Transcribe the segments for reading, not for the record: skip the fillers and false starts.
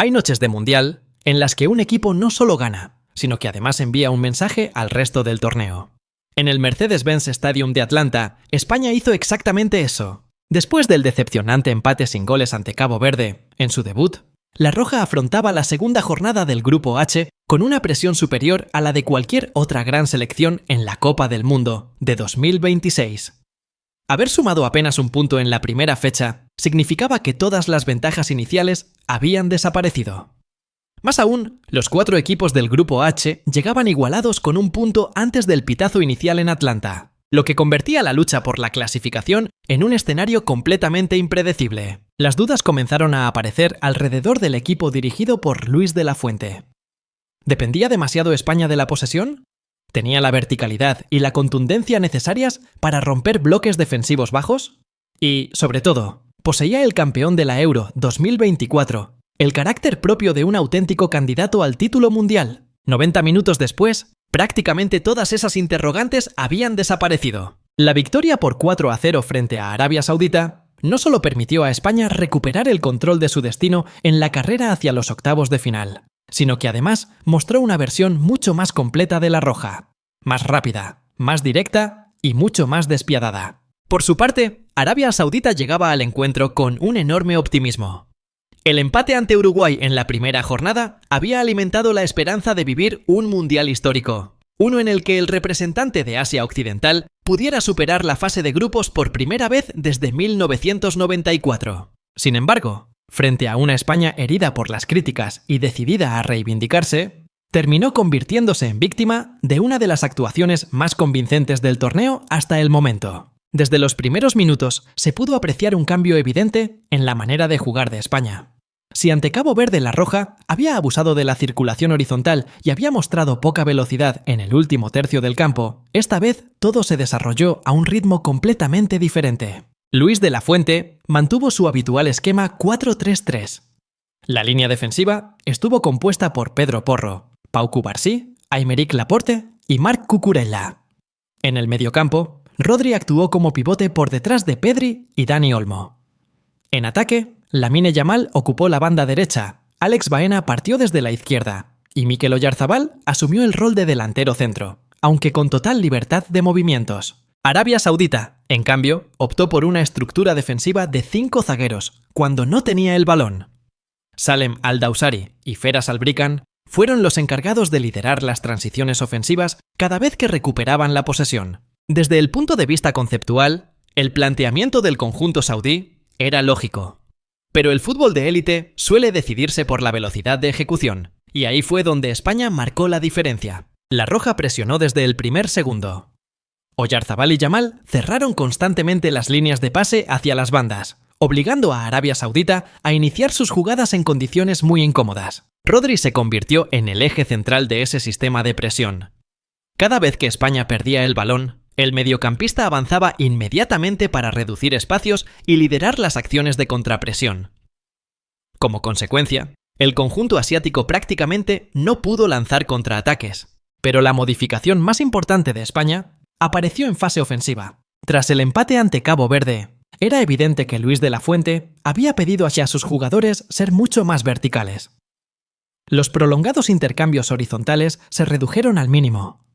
Hay noches de mundial en las que un equipo no solo gana, sino que además envía un mensaje al resto del torneo. En el Mercedes-Benz Stadium de Atlanta, España hizo exactamente eso. Después del decepcionante empate sin goles ante Cabo Verde, en su debut, la Roja afrontaba la segunda jornada del Grupo H con una presión superior a la de cualquier otra gran selección en la Copa del Mundo de 2026. Haber sumado apenas un punto en la primera fecha significaba que todas las ventajas iniciales habían desaparecido. Más aún, los 4 equipos del Grupo H llegaban igualados con un punto antes del pitazo inicial en Atlanta, lo que convertía la lucha por la clasificación en un escenario completamente impredecible. Las dudas comenzaron a aparecer alrededor del equipo dirigido por Luis de la Fuente. ¿Dependía demasiado España de la posesión? ¿Tenía la verticalidad y la contundencia necesarias para romper bloques defensivos bajos? Y, sobre todo, ¿poseía el campeón de la Euro 2024 el carácter propio de un auténtico candidato al título mundial? 90 minutos después, prácticamente todas esas interrogantes habían desaparecido. La victoria por 4-0 frente a Arabia Saudita no solo permitió a España recuperar el control de su destino en la carrera hacia los octavos de final, sino que además mostró una versión mucho más completa de la Roja, más rápida, más directa y mucho más despiadada. Por su parte, Arabia Saudita llegaba al encuentro con un enorme optimismo. El empate ante Uruguay en la primera jornada había alimentado la esperanza de vivir un mundial histórico, uno en el que el representante de Asia Occidental pudiera superar la fase de grupos por primera vez desde 1994. Sin embargo, frente a una España herida por las críticas y decidida a reivindicarse, terminó convirtiéndose en víctima de una de las actuaciones más convincentes del torneo hasta el momento. Desde los primeros minutos se pudo apreciar un cambio evidente en la manera de jugar de España. Si ante Cabo Verde la Roja había abusado de la circulación horizontal y había mostrado poca velocidad en el último tercio del campo, esta vez todo se desarrolló a un ritmo completamente diferente. Luis de la Fuente mantuvo su habitual esquema 4-3-3. La línea defensiva estuvo compuesta por Pedro Porro, Pau Cubarsí, Aymeric Laporte y Marc Cucurella. En el mediocampo, Rodri actuó como pivote por detrás de Pedri y Dani Olmo. En ataque, Lamine Yamal ocupó la banda derecha, Alex Baena partió desde la izquierda y Mikel Oyarzabal asumió el rol de delantero centro, aunque con total libertad de movimientos. Arabia Saudita, en cambio, optó por una estructura defensiva de 5 zagueros, cuando no tenía el balón. Salem Al-Dawsari y Feras Albrican fueron los encargados de liderar las transiciones ofensivas cada vez que recuperaban la posesión. Desde el punto de vista conceptual, el planteamiento del conjunto saudí era lógico. Pero el fútbol de élite suele decidirse por la velocidad de ejecución, y ahí fue donde España marcó la diferencia. La Roja presionó desde el primer segundo. Oyarzabal y Yamal cerraron constantemente las líneas de pase hacia las bandas, obligando a Arabia Saudita a iniciar sus jugadas en condiciones muy incómodas. Rodri se convirtió en el eje central de ese sistema de presión. Cada vez que España perdía el balón, el mediocampista avanzaba inmediatamente para reducir espacios y liderar las acciones de contrapresión. Como consecuencia, el conjunto asiático prácticamente no pudo lanzar contraataques, pero la modificación más importante de España apareció en fase ofensiva. Tras el empate ante Cabo Verde, era evidente que Luis de la Fuente había pedido hacia sus jugadores ser mucho más verticales. Los prolongados intercambios horizontales se redujeron al mínimo.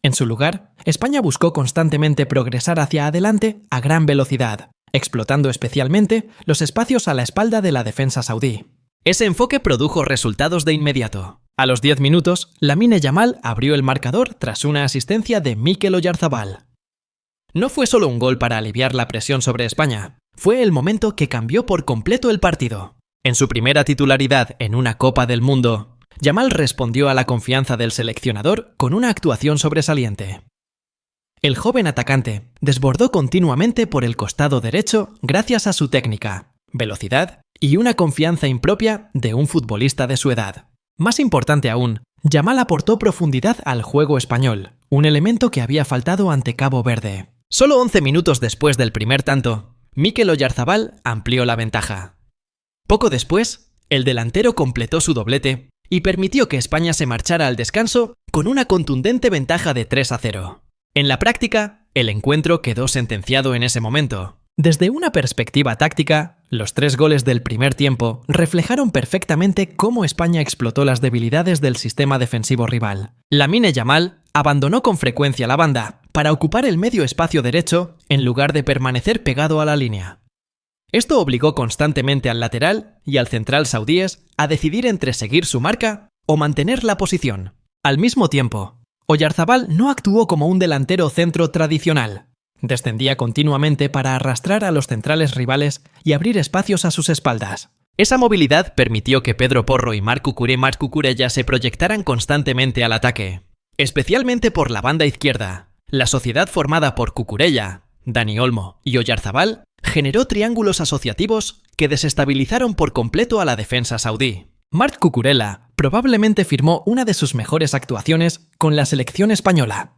En su lugar, España buscó constantemente progresar hacia adelante a gran velocidad, explotando especialmente los espacios a la espalda de la defensa saudí. Ese enfoque produjo resultados de inmediato. A los 10 minutos, Lamine Yamal abrió el marcador tras una asistencia de Mikel Oyarzabal. No fue solo un gol para aliviar la presión sobre España, fue el momento que cambió por completo el partido. En su primera titularidad en una Copa del Mundo, Yamal respondió a la confianza del seleccionador con una actuación sobresaliente. El joven atacante desbordó continuamente por el costado derecho gracias a su técnica, velocidad y una confianza impropia de un futbolista de su edad. Más importante aún, Yamal aportó profundidad al juego español, un elemento que había faltado ante Cabo Verde. Solo 11 minutos después del primer tanto, Mikel Oyarzabal amplió la ventaja. Poco después, el delantero completó su doblete y permitió que España se marchara al descanso con una contundente ventaja de 3-0. En la práctica, el encuentro quedó sentenciado en ese momento. Desde una perspectiva táctica, los 3 goles del primer tiempo reflejaron perfectamente cómo España explotó las debilidades del sistema defensivo rival. Lamine Yamal abandonó con frecuencia la banda para ocupar el medio espacio derecho en lugar de permanecer pegado a la línea. Esto obligó constantemente al lateral y al central saudíes a decidir entre seguir su marca o mantener la posición. Al mismo tiempo, Oyarzabal no actuó como un delantero centro tradicional. Descendía continuamente para arrastrar a los centrales rivales y abrir espacios a sus espaldas. Esa movilidad permitió que Pedro Porro y Marc Cucurella se proyectaran constantemente al ataque, especialmente por la banda izquierda. La sociedad formada por Cucurella, Dani Olmo y Oyarzabal generó triángulos asociativos que desestabilizaron por completo a la defensa saudí. Marc Cucurella probablemente firmó una de sus mejores actuaciones con la selección española.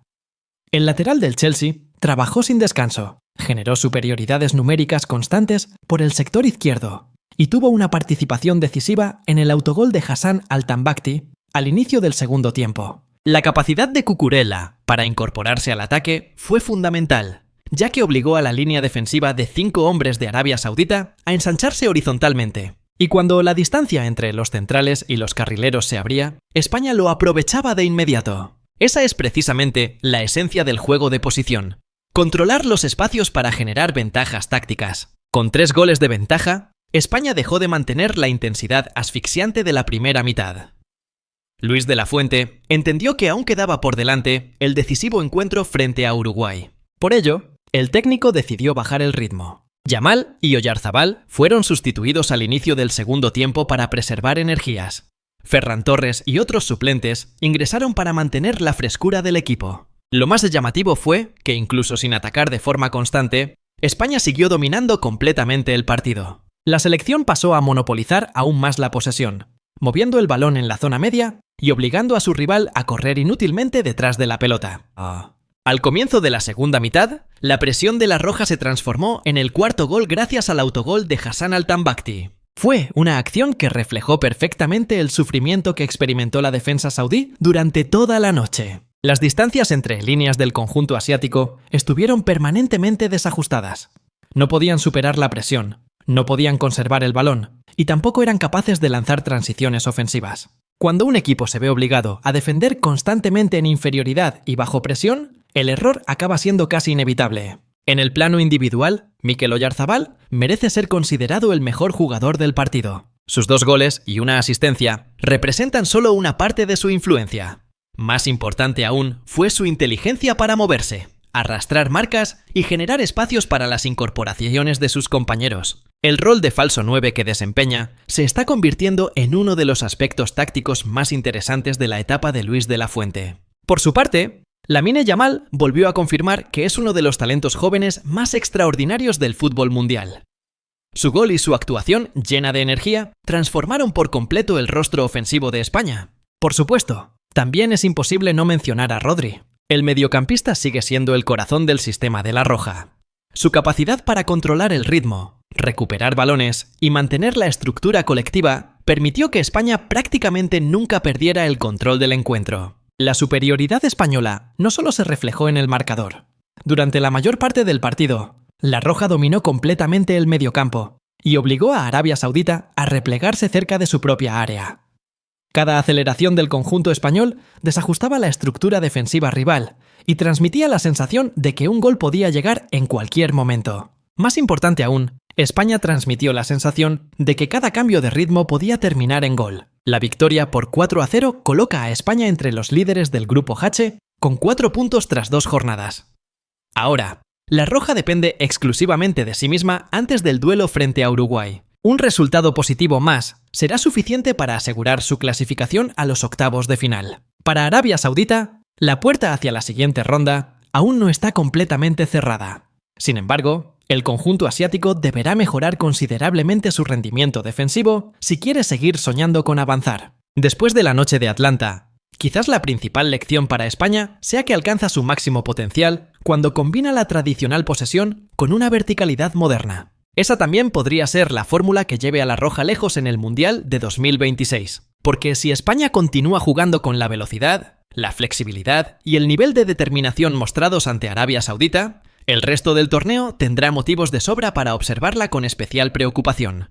El lateral del Chelsea trabajó sin descanso, generó superioridades numéricas constantes por el sector izquierdo y tuvo una participación decisiva en el autogol de Hassan Al-Tambakti al inicio del segundo tiempo. La capacidad de Cucurella para incorporarse al ataque fue fundamental, ya que obligó a la línea defensiva de 5 hombres de Arabia Saudita a ensancharse horizontalmente. Y cuando la distancia entre los centrales y los carrileros se abría, España lo aprovechaba de inmediato. Esa es precisamente la esencia del juego de posición. Controlar los espacios para generar ventajas tácticas. Con 3 goles de ventaja, España dejó de mantener la intensidad asfixiante de la primera mitad. Luis de la Fuente entendió que aún quedaba por delante el decisivo encuentro frente a Uruguay. Por ello, el técnico decidió bajar el ritmo. Yamal y Oyarzabal fueron sustituidos al inicio del segundo tiempo para preservar energías. Ferran Torres y otros suplentes ingresaron para mantener la frescura del equipo. Lo más llamativo fue que, incluso sin atacar de forma constante, España siguió dominando completamente el partido. La selección pasó a monopolizar aún más la posesión, moviendo el balón en la zona media y obligando a su rival a correr inútilmente detrás de la pelota. Al comienzo de la segunda mitad, la presión de la Roja se transformó en el cuarto gol gracias al autogol de Hassan Al-Tambakti. Fue una acción que reflejó perfectamente el sufrimiento que experimentó la defensa saudí durante toda la noche. Las distancias entre líneas del conjunto asiático estuvieron permanentemente desajustadas. No podían superar la presión, no podían conservar el balón y tampoco eran capaces de lanzar transiciones ofensivas. Cuando un equipo se ve obligado a defender constantemente en inferioridad y bajo presión, el error acaba siendo casi inevitable. En el plano individual, Mikel Oyarzabal merece ser considerado el mejor jugador del partido. Sus 2 goles y una asistencia representan solo una parte de su influencia. Más importante aún fue su inteligencia para moverse, arrastrar marcas y generar espacios para las incorporaciones de sus compañeros. El rol de falso 9 que desempeña se está convirtiendo en uno de los aspectos tácticos más interesantes de la etapa de Luis de la Fuente. Por su parte, Lamine Yamal volvió a confirmar que es uno de los talentos jóvenes más extraordinarios del fútbol mundial. Su gol y su actuación, llena de energía, transformaron por completo el rostro ofensivo de España. Por supuesto, también es imposible no mencionar a Rodri. El mediocampista sigue siendo el corazón del sistema de la Roja. Su capacidad para controlar el ritmo, recuperar balones y mantener la estructura colectiva permitió que España prácticamente nunca perdiera el control del encuentro. La superioridad española no solo se reflejó en el marcador. Durante la mayor parte del partido, la Roja dominó completamente el mediocampo y obligó a Arabia Saudita a replegarse cerca de su propia área. Cada aceleración del conjunto español desajustaba la estructura defensiva rival y transmitía la sensación de que un gol podía llegar en cualquier momento. Más importante aún, España transmitió la sensación de que cada cambio de ritmo podía terminar en gol. La victoria por 4-0 coloca a España entre los líderes del grupo H con 4 puntos tras 2 jornadas. Ahora, la Roja depende exclusivamente de sí misma antes del duelo frente a Uruguay. Un resultado positivo más será suficiente para asegurar su clasificación a los octavos de final. Para Arabia Saudita, la puerta hacia la siguiente ronda aún no está completamente cerrada. Sin embargo, el conjunto asiático deberá mejorar considerablemente su rendimiento defensivo si quiere seguir soñando con avanzar. Después de la noche de Atlanta, quizás la principal lección para España sea que alcanza su máximo potencial cuando combina la tradicional posesión con una verticalidad moderna. Esa también podría ser la fórmula que lleve a la Roja lejos en el Mundial de 2026. Porque si España continúa jugando con la velocidad, la flexibilidad y el nivel de determinación mostrados ante Arabia Saudita, El resto del torneo tendrá motivos de sobra para observarla con especial preocupación.